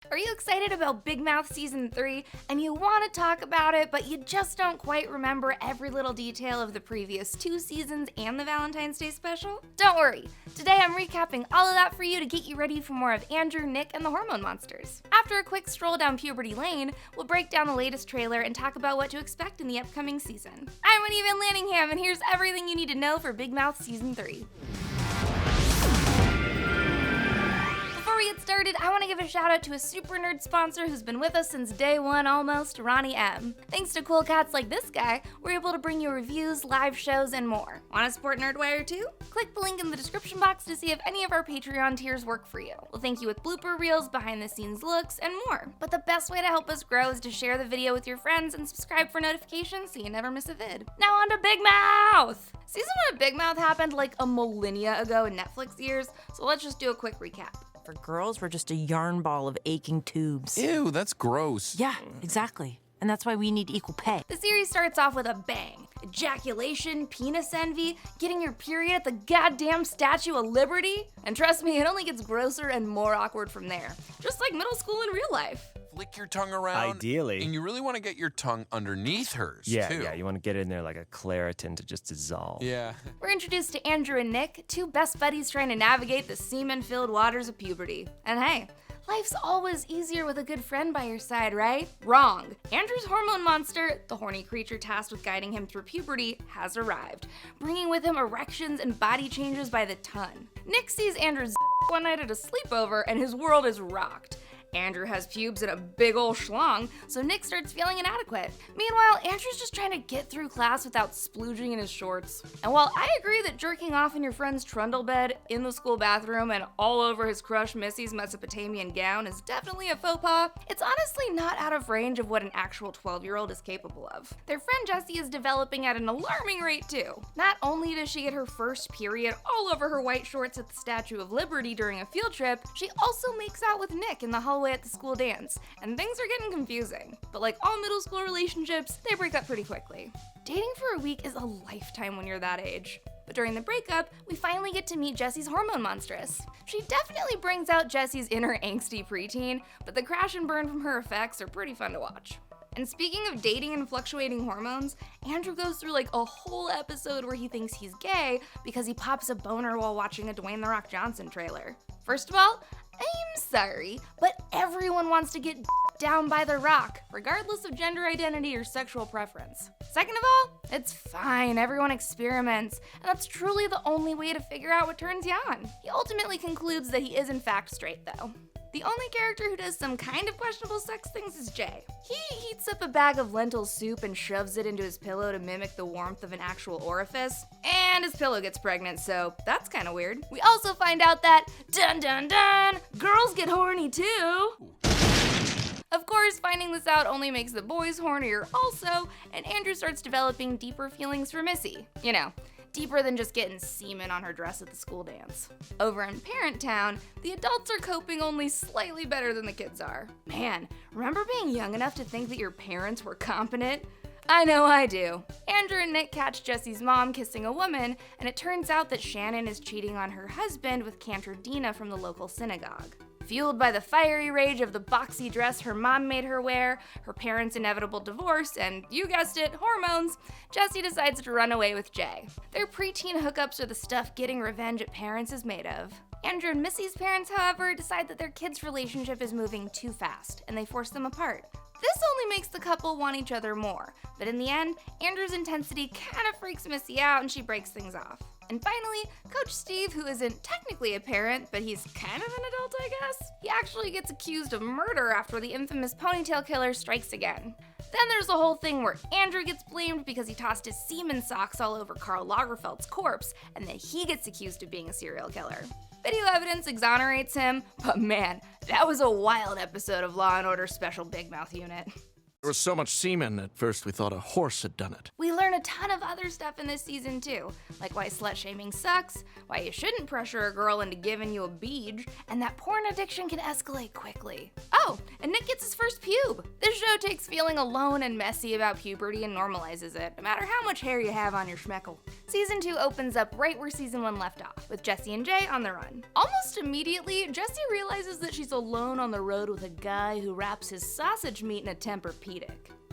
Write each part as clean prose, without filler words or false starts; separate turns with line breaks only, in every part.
Are you excited about Big Mouth Season 3 and you want to talk about it, but you just don't quite remember every little detail of the previous 2 seasons and the Valentine's Day special? Don't worry, today I'm recapping all of that for you to get you ready for more of Andrew, Nick, and the Hormone Monsters. After a quick stroll down puberty lane, we'll break down the latest trailer and talk about what to expect in the upcoming season. I'm Whitney Van Laningham, and here's everything you need to know for Big Mouth Season 3. Before we get started, I want to give a shout out to a super nerd sponsor who's been with us since day one almost, Ronnie M. Thanks to cool cats like this guy, we're able to bring you reviews, live shows, and more. Want to support Nerdwire too? Click the link in the description box to see if any of our Patreon tiers work for you. We'll thank you with blooper reels, behind the scenes looks, and more. But the best way to help us grow is to share the video with your friends and subscribe for notifications so you never miss a vid. Now on to Big Mouth! Season 1 of Big Mouth happened like a millennia ago in Netflix years, so let's just do a quick recap.
For girls, we're just a yarn ball of aching tubes.
Ew, that's gross.
Yeah, exactly. And that's why we need equal pay.
The series starts off with a bang. Ejaculation, penis envy, getting your period at the goddamn Statue of Liberty. And trust me, it only gets grosser and more awkward from there. Just like middle school in real life.
Flick your tongue around.
Ideally.
And you really want to get your tongue underneath hers, too.
Yeah, you want to get in there like a Claritin to just dissolve.
Yeah.
We're introduced to Andrew and Nick, 2 best buddies trying to navigate the semen-filled waters of puberty. And hey, life's always easier with a good friend by your side, right? Wrong. Andrew's hormone monster, the horny creature tasked with guiding him through puberty, has arrived, bringing with him erections and body changes by the ton. Nick sees Andrew's one night at a sleepover and his world is rocked. Andrew has pubes and a big ol' schlong, so Nick starts feeling inadequate. Meanwhile, Andrew's just trying to get through class without splooging in his shorts. And while I agree that jerking off in your friend's trundle bed, in the school bathroom, and all over his crush Missy's Mesopotamian gown is definitely a faux pas, it's honestly not out of range of what an actual 12-year-old is capable of. Their friend Jessie is developing at an alarming rate too. Not only does she get her first period all over her white shorts at the Statue of Liberty during a field trip, she also makes out with Nick in the hallway at the school dance, and things are getting confusing. But like all middle school relationships, they break up pretty quickly. Dating for a week is a lifetime when you're that age. But during the breakup, we finally get to meet Jessie's hormone monstress. She definitely brings out Jessie's inner angsty preteen, but the crash and burn from her effects are pretty fun to watch. And speaking of dating and fluctuating hormones, Andrew goes through like a whole episode where he thinks he's gay because he pops a boner while watching a Dwayne "The Rock" Johnson trailer. First of all, I'm sorry, but everyone wants to get down by The Rock, regardless of gender identity or sexual preference. Second of all, it's fine, everyone experiments, and that's truly the only way to figure out what turns you on. He ultimately concludes that he is in fact straight though. The only character who does some kind of questionable sex things is Jay. He heats up a bag of lentil soup and shoves it into his pillow to mimic the warmth of an actual orifice, and his pillow gets pregnant, so that's kinda weird. We also find out that, dun dun dun, girls get horny too! Of course, finding this out only makes the boys hornier also, and Andrew starts developing deeper feelings for Missy. You know, deeper than just getting semen on her dress at the school dance. Over in Parent Town, the adults are coping only slightly better than the kids are. Man, remember being young enough to think that your parents were competent? I know I do. Andrew and Nick catch Jessie's mom kissing a woman, and it turns out that Shannon is cheating on her husband with Cantor Dina from the local synagogue. Fueled by the fiery rage of the boxy dress her mom made her wear, her parents' inevitable divorce, and you guessed it, hormones, Jessie decides to run away with Jay. Their preteen hookups are the stuff getting revenge at parents is made of. Andrew and Missy's parents, however, decide that their kids' relationship is moving too fast, and they force them apart. This only makes the couple want each other more, but in the end, Andrew's intensity kind of freaks Missy out and she breaks things off. And finally, Coach Steve, who isn't technically a parent, but he's kind of an adult, I guess, he actually gets accused of murder after the infamous ponytail killer strikes again. Then there's the whole thing where Andrew gets blamed because he tossed his semen socks all over Karl Lagerfeld's corpse, and then he gets accused of being a serial killer. Video evidence exonerates him, but man, that was a wild episode of Law & Order Special Big Mouth Unit.
There was so much semen, at first we thought a horse had done it.
We learn a ton of other stuff in this season too, like why slut-shaming sucks, why you shouldn't pressure a girl into giving you a beej, and that porn addiction can escalate quickly. Oh, and Nick gets his first pube. This show takes feeling alone and messy about puberty and normalizes it, no matter how much hair you have on your schmeckle. Season 2 opens up right where Season 1 left off, with Jessie and Jay on the run. Almost immediately, Jessie realizes that she's alone on the road with a guy who wraps his sausage meat in a Tempur-Pedic.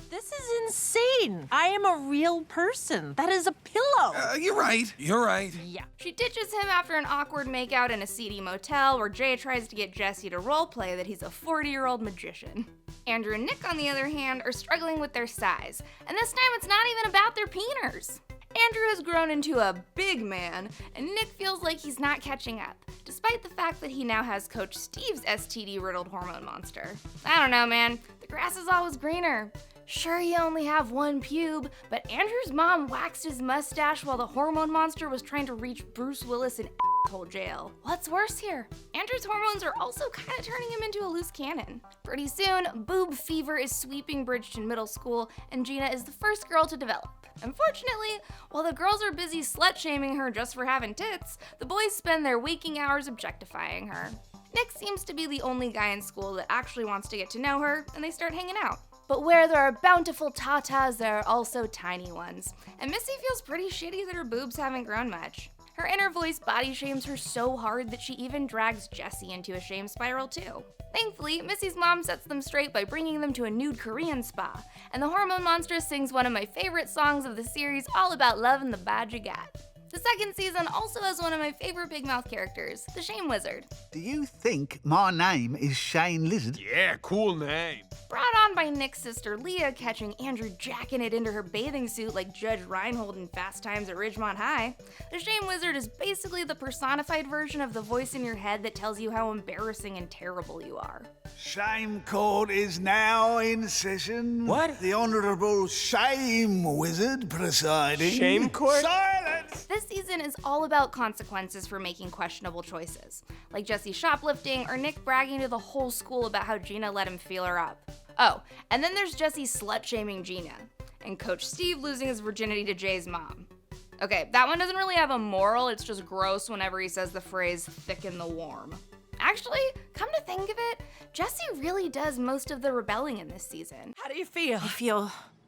This is insane. I am a real person. That is a pillow.
You're right. You're right.
Yeah.
She ditches him after an awkward makeout in a seedy motel where Jay tries to get Jessie to roleplay that he's a 40-year-old magician. Andrew and Nick, on the other hand, are struggling with their size, and this time it's not even about their peeners. Andrew has grown into a big man, and Nick feels like he's not catching up, despite the fact that he now has Coach Steve's STD-riddled hormone monster. I don't know, man. The grass is always greener. Sure, you only have one pube, but Andrew's mom waxed his mustache while the hormone monster was trying to reach Bruce Willis in asshole jail. What's worse here? Andrew's hormones are also kind of turning him into a loose cannon. Pretty soon, boob fever is sweeping Bridgeton Middle School, and Gina is the first girl to develop. Unfortunately, while the girls are busy slut-shaming her just for having tits, the boys spend their waking hours objectifying her. Nick seems to be the only guy in school that actually wants to get to know her, and they start hanging out. But where there are bountiful tatas, there are also tiny ones. And Missy feels pretty shitty that her boobs haven't grown much. Her inner voice body shames her so hard that she even drags Jessie into a shame spiral too. Thankfully, Missy's mom sets them straight by bringing them to a nude Korean spa, and the Hormone Monsters sings one of my favorite songs of the series, all about love and the bad you got. The second season also has one of my favorite big mouth characters, the Shame Wizard.
Do you think my name is Shane Lizard?
Yeah, cool name.
Brought on by Nick's sister Leah catching Andrew jacking it into her bathing suit like Judge Reinhold in Fast Times at Ridgemont High, the Shame Wizard is basically the personified version of the voice in your head that tells you how embarrassing and terrible you are.
Shame Court is now in session.
What?
The Honourable Shame Wizard presiding.
Shame Court?
Silence!
This season is all about consequences for making questionable choices, like Jessie shoplifting or Nick bragging to the whole school about how Gina let him feel her up. Oh, and then there's Jessie slut-shaming Gina, and Coach Steve losing his virginity to Jay's mom. Okay, that one doesn't really have a moral, it's just gross whenever he says the phrase thicken the warm. Actually, come to think of it, Jessie really does most of the rebelling in this season.
How do you feel?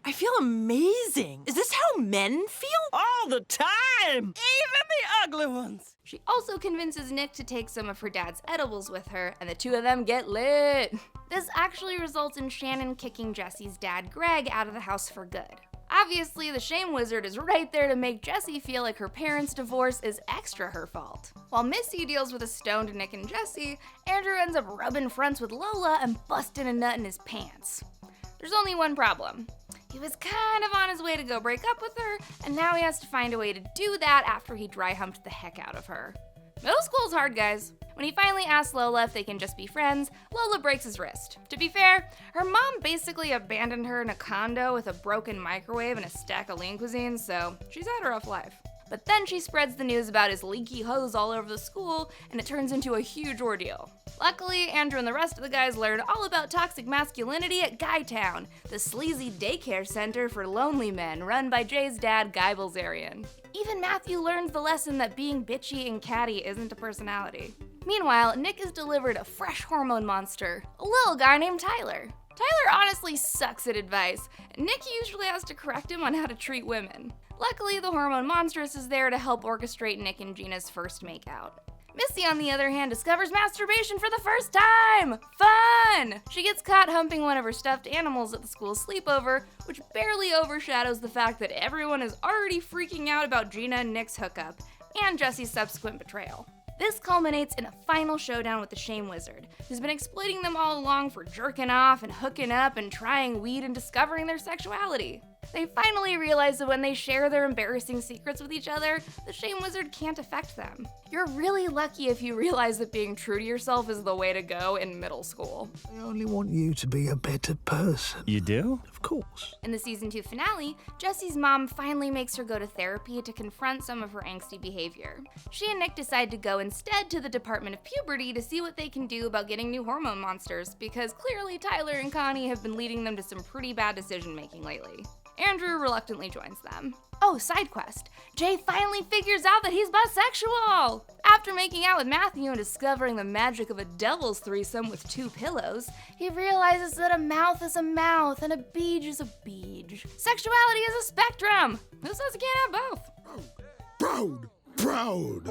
I feel amazing. Is this how men feel? All the time! Even the ugly ones.
She also convinces Nick to take some of her dad's edibles with her, and the two of them get lit. This actually results in Shannon kicking Jessie's dad, Greg, out of the house for good. Obviously, the Shame Wizard is right there to make Jessie feel like her parents' divorce is extra her fault. While Missy deals with a stoned Nick and Jessie, Andrew ends up rubbing fronts with Lola and busting a nut in his pants. There's only one problem. He was kind of on his way to go break up with her, and now he has to find a way to do that after he dry humped the heck out of her. Middle school's hard, guys. When he finally asks Lola if they can just be friends, Lola breaks his wrist. To be fair, her mom basically abandoned her in a condo with a broken microwave and a stack of lean cuisine, so she's had a rough life. But then she spreads the news about his leaky hose all over the school, and it turns into a huge ordeal. Luckily, Andrew and the rest of the guys learn all about toxic masculinity at Guytown, the sleazy daycare center for lonely men run by Jay's dad, Guy Bilzerian. Even Matthew learns the lesson that being bitchy and catty isn't a personality. Meanwhile, Nick is delivered a fresh hormone monster, a little guy named Tyler. Tyler honestly sucks at advice, and Nick usually has to correct him on how to treat women. Luckily, the Hormone Monstress is there to help orchestrate Nick and Gina's first makeout. Missy, on the other hand, discovers masturbation for the first time! Fun! She gets caught humping one of her stuffed animals at the school sleepover, which barely overshadows the fact that everyone is already freaking out about Gina and Nick's hookup, and Jessie's subsequent betrayal. This culminates in a final showdown with the Shame Wizard, who's been exploiting them all along for jerking off and hooking up and trying weed and discovering their sexuality. They finally realize that when they share their embarrassing secrets with each other, the Shame Wizard can't affect them. You're really lucky if you realize that being true to yourself is the way to go in middle school.
I only want you to be a better person.
You do?
Of course.
In the season 2 finale, Jessie's mom finally makes her go to therapy to confront some of her angsty behavior. She and Nick decide to go instead to the Department of Puberty to see what they can do about getting new hormone monsters, because clearly Tyler and Connie have been leading them to some pretty bad decision making lately. Andrew reluctantly joins them. Oh, side quest. Jay finally figures out that he's bisexual! After making out with Matthew and discovering the magic of a devil's threesome with 2 pillows, he realizes that a mouth is a mouth and a beej is a beej. Sexuality is a spectrum! Who says you can't have both?
Proud.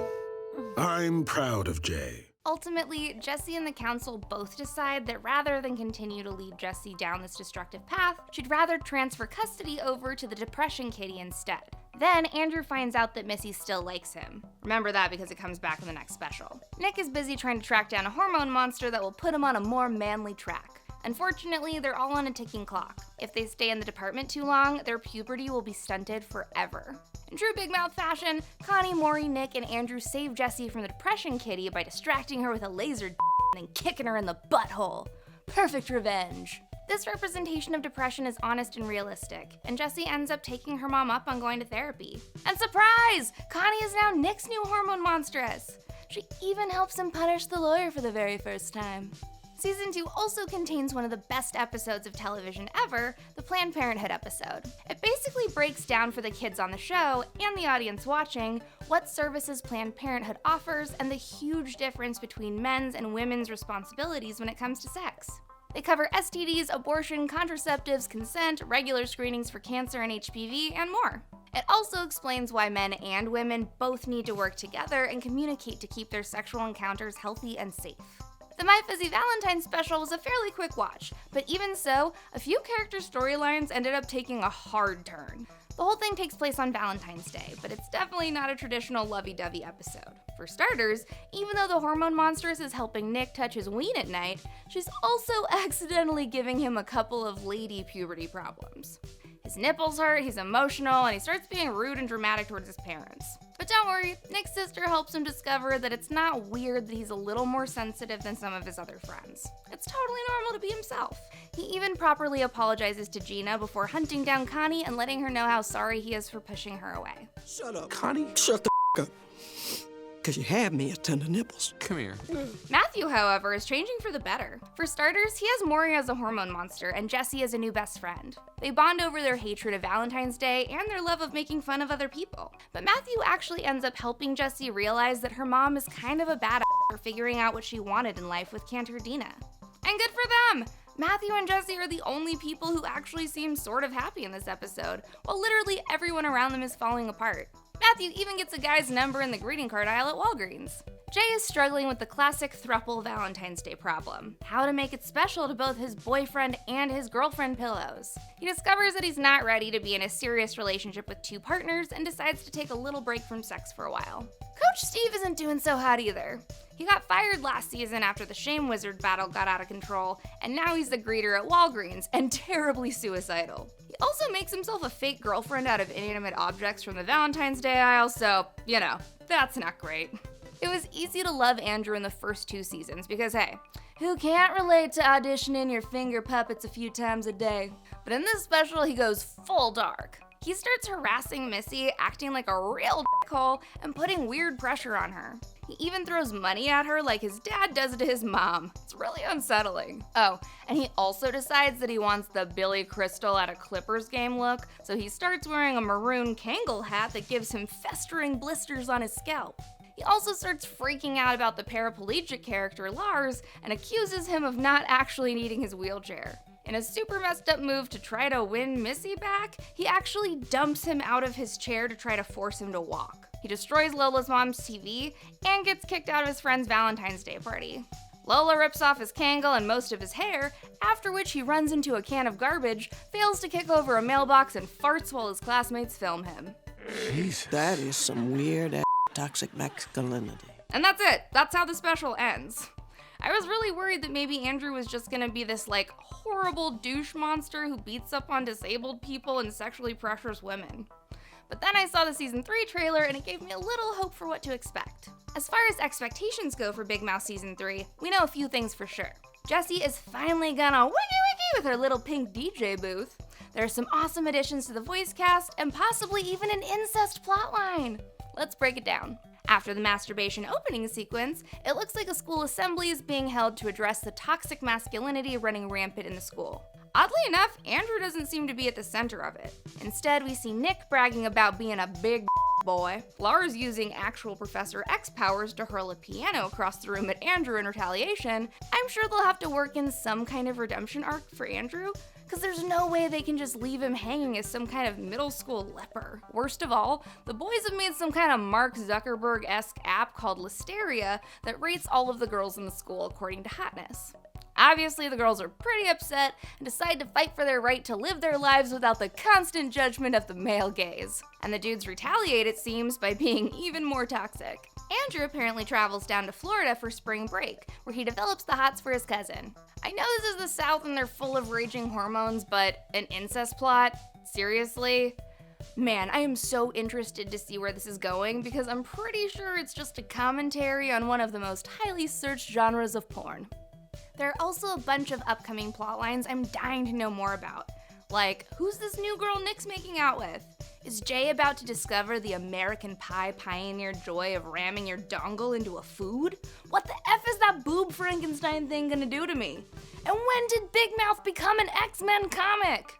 I'm proud of Jay.
Ultimately, Jessie and the council both decide that rather than continue to lead Jessie down this destructive path, she'd rather transfer custody over to the Depression Kitty instead. Then Andrew finds out that Missy still likes him. Remember that because it comes back in the next special. Nick is busy trying to track down a hormone monster that will put him on a more manly track. Unfortunately, they're all on a ticking clock. If they stay in the department too long, their puberty will be stunted forever. In true Big Mouth fashion, Connie, Maury, Nick, and Andrew save Jessie from the Depression Kitty by distracting her with a laser and then kicking her in the butthole. Perfect revenge. This representation of depression is honest and realistic, and Jessie ends up taking her mom up on going to therapy. And surprise! Connie is now Nick's new hormone monstress. She even helps him punish the lawyer for the very first time. Season 2 also contains one of the best episodes of television ever, the Planned Parenthood episode. It basically breaks down for the kids on the show, and the audience watching, what services Planned Parenthood offers and the huge difference between men's and women's responsibilities when it comes to sex. They cover STDs, abortion, contraceptives, consent, regular screenings for cancer and HPV, and more. It also explains why men and women both need to work together and communicate to keep their sexual encounters healthy and safe. The My Fuzzy Valentine special was a fairly quick watch, but even so, a few character storylines ended up taking a hard turn. The whole thing takes place on Valentine's Day, but it's definitely not a traditional lovey-dovey episode. For starters, even though the hormone monstress is helping Nick touch his ween at night, she's also accidentally giving him a couple of lady puberty problems. His nipples hurt, he's emotional, and he starts being rude and dramatic towards his parents. But don't worry, Nick's sister helps him discover that it's not weird that he's a little more sensitive than some of his other friends. It's totally normal to be himself. He even properly apologizes to Gina before hunting down Connie and letting her know how sorry he is for pushing her away.
Shut up.
Connie?
Shut the up. Because you had me at tender nipples.
Come here.
Matthew, however, is changing for the better. For starters, he has Maury as a hormone monster and Jessie as a new best friend. They bond over their hatred of Valentine's Day and their love of making fun of other people. But Matthew actually ends up helping Jessie realize that her mom is kind of a badass for figuring out what she wanted in life with Cantor Dina. And good for them! Matthew and Jessie are the only people who actually seem sort of happy in this episode, while literally everyone around them is falling apart. Matthew even gets a guy's number in the greeting card aisle at Walgreens. Jay is struggling with the classic throuple Valentine's Day problem, how to make it special to both his boyfriend and his girlfriend pillows. He discovers that he's not ready to be in a serious relationship with 2 partners and decides to take a little break from sex for a while. Coach Steve isn't doing so hot either. He got fired last season after the Shame Wizard battle got out of control, and now he's the greeter at Walgreens and terribly suicidal. He also makes himself a fake girlfriend out of inanimate objects from the Valentine's Day aisle, so, you know, that's not great. It was easy to love Andrew in the first 2 seasons because, hey, who can't relate to auditioning your finger puppets a few times a day? But in this special, he goes full dark. He starts harassing Missy, acting like a real dickhole, and putting weird pressure on her. He even throws money at her like his dad does to his mom. It's really unsettling. Oh, and he also decides that he wants the Billy Crystal at a Clippers game look, so he starts wearing a maroon Kangol hat that gives him festering blisters on his scalp. He also starts freaking out about the paraplegic character Lars and accuses him of not actually needing his wheelchair. In a super messed up move to try to win Missy back, he actually dumps him out of his chair to try to force him to walk. He destroys Lola's mom's TV and gets kicked out of his friend's Valentine's Day party. Lola rips off his Kangol and most of his hair, after which he runs into a can of garbage, fails to kick over a mailbox, and farts while his classmates film him.
Jesus.
That is some weird toxic masculinity.
And that's it. That's how the special ends. I was really worried that maybe Andrew was just gonna be this like horrible douche monster who beats up on disabled people and sexually pressures women. But then I saw the season 3 trailer and it gave me a little hope for what to expect. As far as expectations go for Big Mouth season 3, we know a few things for sure. Jessie is finally gonna wiki wiki with her little pink DJ booth. There are some awesome additions to the voice cast and possibly even an incest plotline. Let's break it down. After the masturbation opening sequence, it looks like a school assembly is being held to address the toxic masculinity running rampant in the school. Oddly enough, Andrew doesn't seem to be at the center of it. Instead, we see Nick bragging about being a big boy, Lars using actual Professor X powers to hurl a piano across the room at Andrew in retaliation. I'm sure they'll have to work in some kind of redemption arc for Andrew, because there's no way they can just leave him hanging as some kind of middle school leper. Worst of all, the boys have made some kind of Mark Zuckerberg-esque app called Listeria that rates all of the girls in the school according to hotness. Obviously, the girls are pretty upset and decide to fight for their right to live their lives without the constant judgment of the male gaze. And the dudes retaliate, it seems, by being even more toxic. Andrew apparently travels down to Florida for spring break, where he develops the hots for his cousin. I know this is the South and they're full of raging hormones, but an incest plot? Seriously? Man, I am so interested to see where this is going because I'm pretty sure it's just a commentary on one of the most highly searched genres of porn. There are also a bunch of upcoming plotlines I'm dying to know more about. Like, who's this new girl Nick's making out with? Is Jay about to discover the American Pie pioneer joy of ramming your dongle into a food? What the F is that boob Frankenstein thing gonna do to me? And when did Big Mouth become an X-Men comic?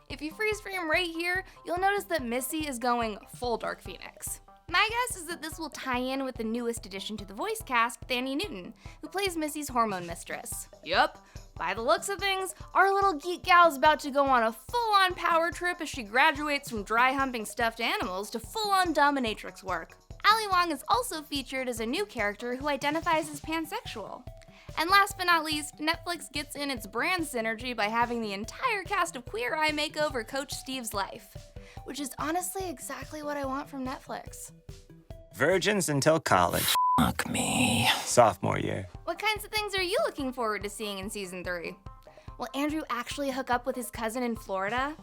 If you freeze frame right here, you'll notice that Missy is going full Dark Phoenix. My guess is that this will tie in with the newest addition to the voice cast, Thandie Newton, who plays Missy's hormone mistress. Yup, by the looks of things, our little geek gal is about to go on a full-on power trip as she graduates from dry-humping stuffed animals to full-on dominatrix work. Ali Wong is also featured as a new character who identifies as pansexual. And last but not least, Netflix gets in its brand synergy by having the entire cast of Queer Eye makeover Coach Steve's life, which is honestly exactly what I want from Netflix.
Virgins until college.
Fuck me.
Sophomore year.
What kinds of things are you looking forward to seeing in season 3? Will Andrew actually hook up with his cousin in Florida?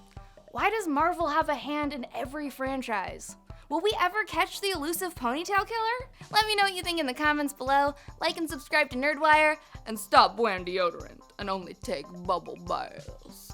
Why does Marvel have a hand in every franchise? Will we ever catch the elusive ponytail killer? Let me know what you think in the comments below. Like and subscribe to Nerdwire, and stop wearing deodorant and only take bubble baths.